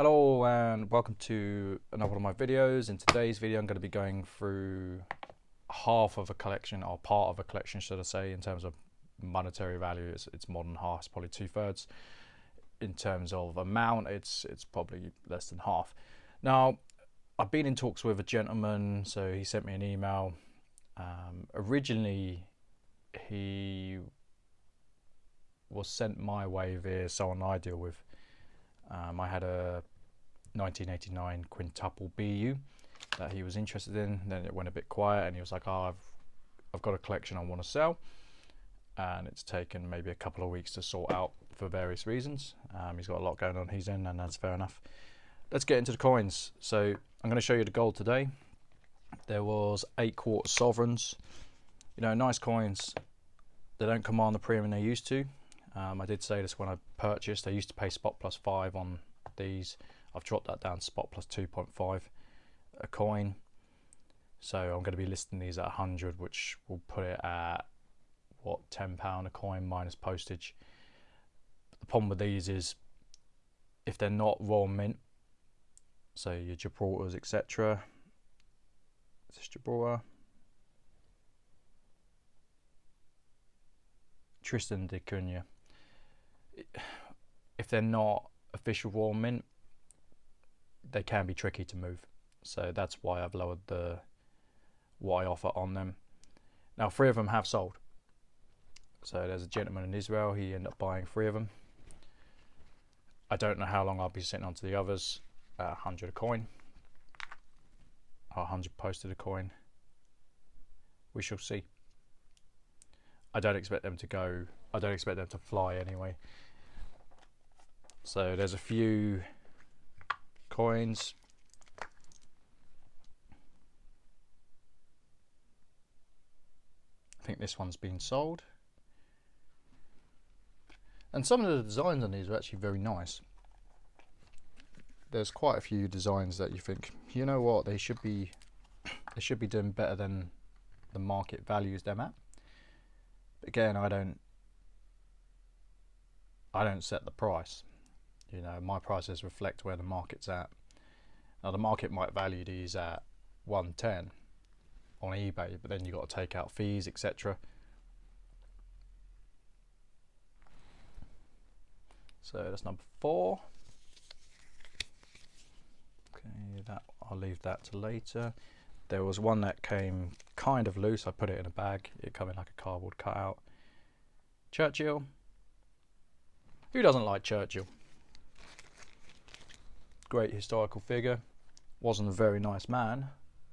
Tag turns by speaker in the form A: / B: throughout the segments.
A: Hello and welcome to another one of my videos. In today's video I'm going to be going through half of a collection, or part of a collection should I say, in terms of monetary value. It's more than half, it's probably 2/3. In terms of amount, it's probably less than half. Now, I've been in talks with a gentleman, so he sent me an email. Originally he was sent my way via someone I deal with. I had a 1989 quintuple BU that he was interested in. Then it went a bit quiet and he was like, oh, I've got a collection I want to sell, and it's taken maybe a couple of weeks to sort out for various reasons. He's got a lot going on his end, and that's fair enough. Let's get into the coins. So I'm going to show you the gold today. There was 8/4 sovereigns, nice coins. They don't command the premium they used to. I did say this when I purchased. I used to pay spot +5 on these. I've dropped that down to spot +2.5 a coin. So I'm going to be listing these at 100, which will put it at what, £10 a coin minus postage. The problem with these is if they're not raw mint, so your Gibraltars, etc. Is this Gibraltar? Tristan da Cunha. If they're not official raw mint, they can be tricky to move. So that's why I've lowered what I offer on them. Now 3 of them have sold. So there's a gentleman in Israel, he ended up buying 3 of them. I don't know how long I'll be sitting on to the others. 100 a coin, or 100 posted a coin. We shall see. I don't expect them to go, I don't expect them to fly anyway. So there's a few coins. I think this one's been sold. And some of the designs on these are actually very nice. There's quite a few designs that you think, you know what, they should be doing better than the market values them at. But again, I don't set the price. My prices reflect where the market's at. Now the market might value these at 110 on eBay, but then you've got to take out fees, etc. So that's number 4. Okay, that I'll leave that to later. There was one that came kind of loose. I put it in a bag. It came in like a cardboard cutout. Churchill. Who doesn't like Churchill? Great historical figure. Wasn't a very nice man,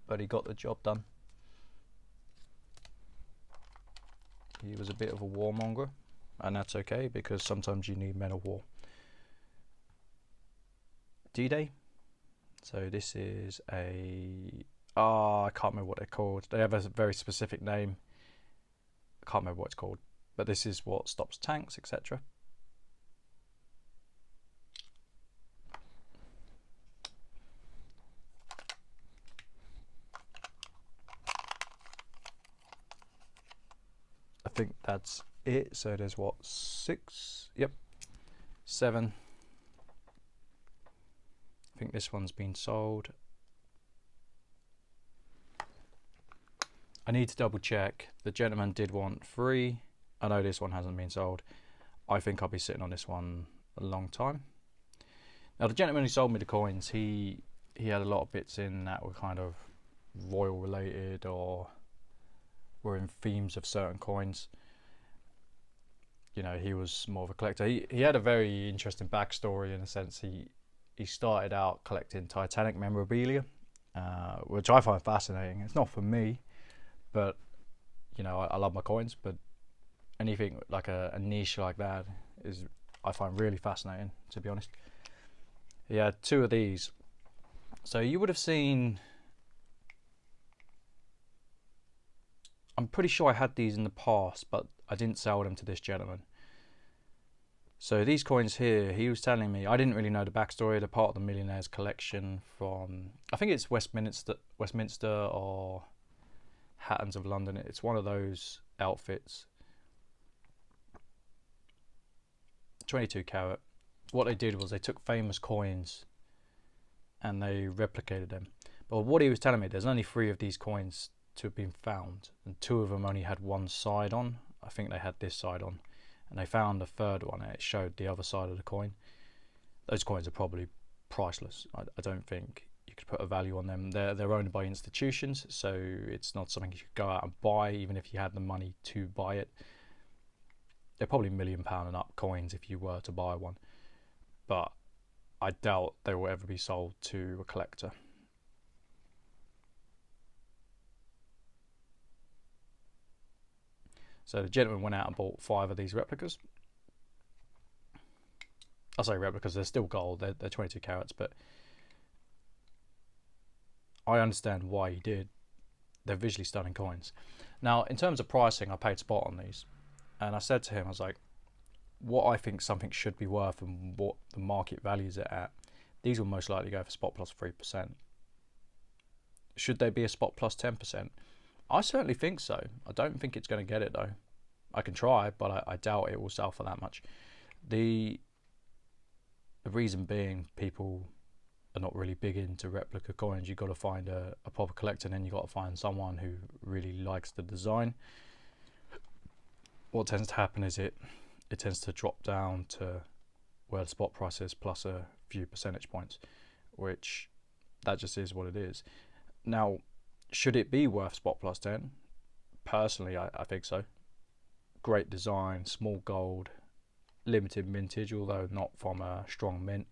A: but he got the job done. He was a bit of a warmonger, and that's okay, because sometimes you need men of war. D-Day. So this is a... I can't remember what they're called. They have a very specific name. I can't remember what it's called. But this is what stops tanks, etc. I think that's it. So there's what, 6? Yep, 7. I think this one's been sold. I need to double check. The gentleman did want 3. I know this one hasn't been sold. I think I'll be sitting on this one a long time. Now the gentleman who sold me the coins, he had a lot of bits in that were kind of royal related or were in themes of certain coins. He was more of a collector. He had a very interesting backstory, in a sense. He started out collecting Titanic memorabilia, which I find fascinating. It's not for me, but I love my coins. But anything like a niche like that I find really fascinating, to be honest. He had 2 of these. So you would have seen, I'm pretty sure I had these in the past, but I didn't sell them to this gentleman. So these coins here, he was telling me, I didn't really know the backstory. They're part of the Millionaires collection from, I think it's Westminster or Hattons of London. It's one of those outfits. 22 carat. What they did was they took famous coins and they replicated them. But what he was telling me, there's only 3 of these coins to have been found, and 2 of them only had one side on. I think they had this side on, and they found the 3rd one and it showed the other side of the coin. Those coins are probably priceless. I don't think you could put a value on them. They're owned by institutions, so it's not something you could go out and buy, even if you had the money to buy it. They're probably £1 million and up coins if you were to buy one, but I doubt they will ever be sold to a collector. So the gentleman went out and bought 5 of these replicas. I say replicas, they're still gold, they're 22 carats, but I understand why he did. They're visually stunning coins. Now, in terms of pricing, I paid spot on these, and I said to him, I was like, what I think something should be worth and what the market values it at, these will most likely go for spot plus 3%. Should they be a spot plus 10%? I certainly think so. I don't think it's going to get it though. I can try, but I doubt it will sell for that much. The reason being, people are not really big into replica coins. You've got to find a proper collector, and then you've got to find someone who really likes the design. What tends to happen is it tends to drop down to where the spot price is plus a few percentage points, which that just is what it is. Now, should it be worth spot plus 10? Personally, I think so. Great design, small gold, limited mintage, although not from a strong mint,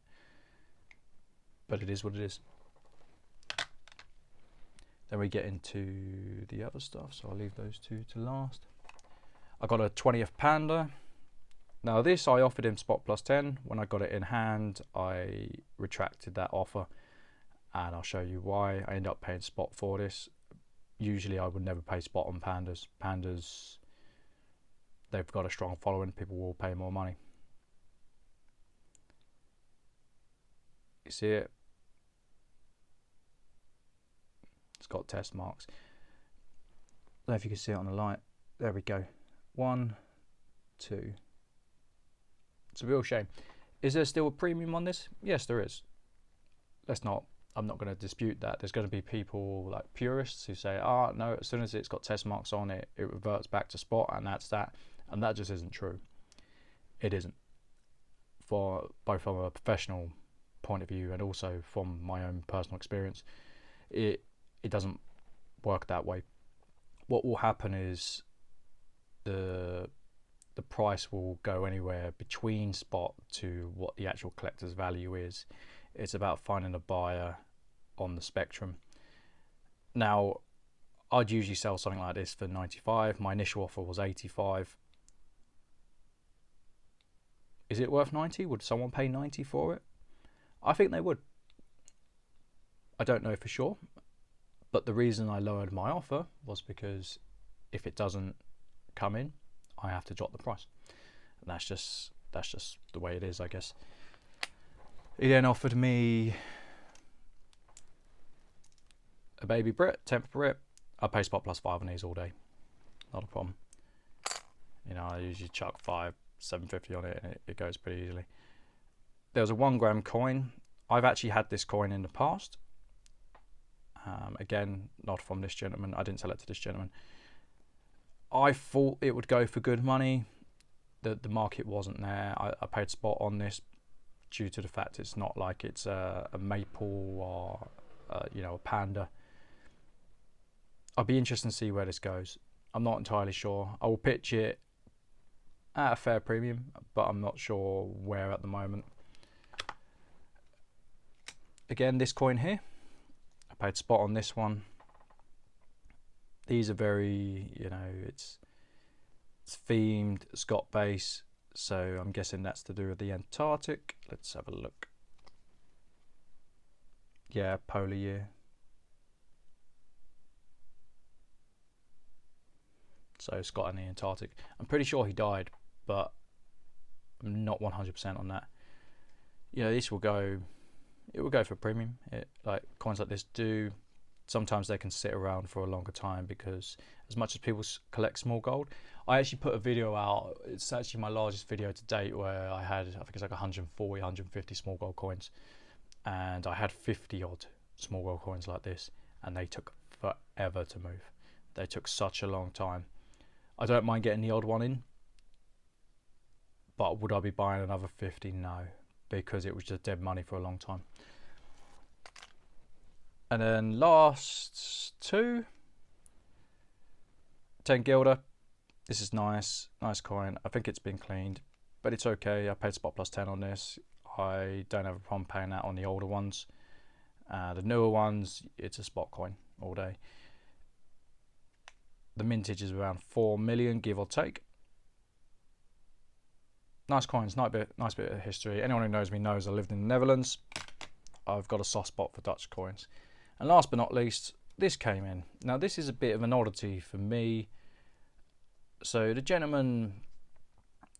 A: but it is what it is. Then we get into the other stuff, so I'll leave those 2 to last. I got a 20th Panda. Now this I offered him spot plus 10. When I got it in hand, I retracted that offer, and I'll show you why. I ended up paying spot for this. Usually I would never pay spot on pandas. Pandas, they've got a strong following, people will pay more money. You see it? It's got test marks. I don't know if you can see it on the light. There we go. 1, 2. It's a real shame. Is there still a premium on this? Yes, there is. I'm not going to dispute that. There's going to be people like purists who say, oh no, as soon as it's got test marks on it, it reverts back to spot, and that's that. And that just isn't true. It isn't. Both from a professional point of view and also from my own personal experience, it doesn't work that way. What will happen is the price will go anywhere between spot to what the actual collector's value is. It's about finding a buyer on the spectrum. Now, I'd usually sell something like this for 95. My initial offer was 85. Is it worth 90? Would someone pay 90 for it? I think they would. I don't know for sure, but the reason I lowered my offer was because if it doesn't come in, I have to drop the price. And that's just the way it is, I guess. He then offered me a baby Brit, 10th Brit. I pay spot plus 5 on these all day. Not a problem. You know, I usually chuck 750 on it, and it goes pretty easily. There was a 1 gram coin. I've actually had this coin in the past. Again, not from this gentleman. I didn't sell it to this gentleman. I thought it would go for good money. The market wasn't there. I paid spot on this due to the fact it's not like it's a maple or a panda. I'll be interested to see where this goes. I'm not entirely sure. I will pitch it at a fair premium, but I'm not sure where at the moment. Again, this coin here, I paid spot on this one. These are very, it's themed, it's got base, so I'm guessing that's to do with the Antarctic. Let's have a look. Yeah, polar year. So Scott in the Antarctic. I'm pretty sure he died, but I'm not 100% on that. This will go. It will go for premium. Like coins like this do. Sometimes they can sit around for a longer time because as much as people collect small gold, I actually put a video out. It's actually my largest video to date where I had, I think it's like 140, 150 small gold coins. and I had 50 odd small world coins like this, and they took forever to move. They took such a long time. I don't mind getting the odd one in, but would I be buying another 50? No, because it was just dead money for a long time. And then last two, 10 guilder. This is nice coin. I think it's been cleaned, but it's okay. I paid spot plus 10 on this. I don't have a problem paying that on the older ones. The newer ones, it's a spot coin all day. The mintage is around 4 million, give or take. Nice coins, nice bit of history. Anyone who knows me knows I lived in the Netherlands. I've got a soft spot for Dutch coins. And last but not least, this came in. Now this is a bit of an oddity for me. So the gentleman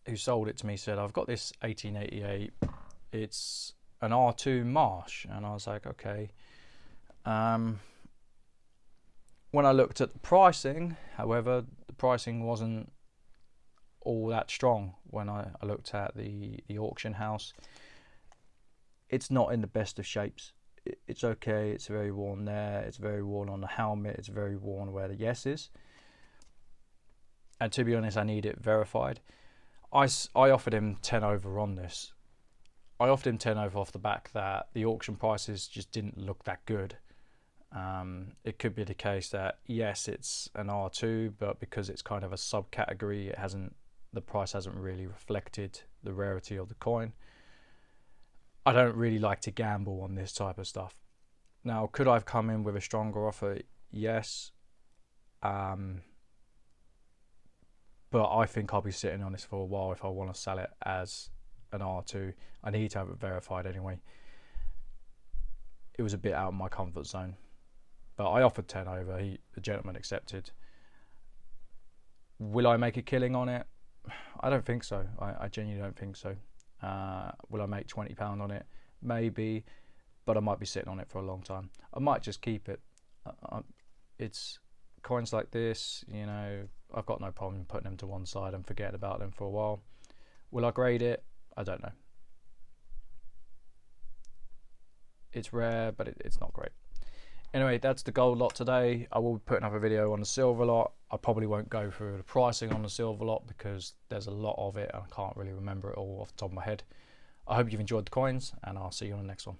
A: who sold it to me said, I've got this 1888. It's an R2 Marsh. And I was like, okay. When I looked at the pricing, however, the pricing wasn't all that strong when I looked at the auction house. It's not in the best of shapes. It's okay, it's very worn there, it's very worn on the helmet, it's very worn where the yes is. And to be honest, I need it verified. I offered him 10 over on this. I offered him 10 over off the back that the auction prices just didn't look that good. It could be the case that yes, it's an R2, but because it's kind of a subcategory, the price hasn't really reflected the rarity of the coin. I don't really like to gamble on this type of stuff. Now, could I have come in with a stronger offer? Yes. But I think I'll be sitting on this for a while if I want to sell it as an R2. I need to have it verified anyway. It was a bit out of my comfort zone. But I offered 10 over. The gentleman accepted. Will I make a killing on it? I don't think so. I genuinely don't think so. Will I make £20 on it? Maybe, but I might be sitting on it for a long time. I might just keep it. It's coins like this, you know, I've got no problem putting them to one side and forgetting about them for a while. Will I grade it? I don't know. It's rare, but it's not great. Anyway, that's the gold lot today. I will be putting up a video on the silver lot. I probably won't go through the pricing on the silver lot because there's a lot of it and I can't really remember it all off the top of my head. I hope you've enjoyed the coins, and I'll see you on the next one.